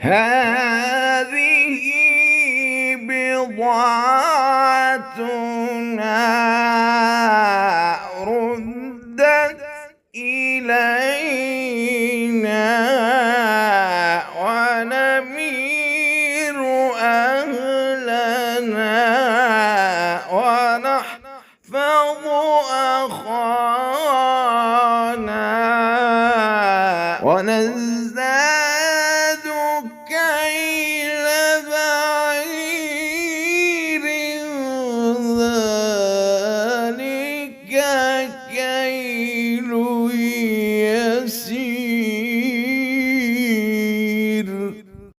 هذه بضاعتنا ردت إلينا ونمير أهلنا ونحفظ أخانا ونزل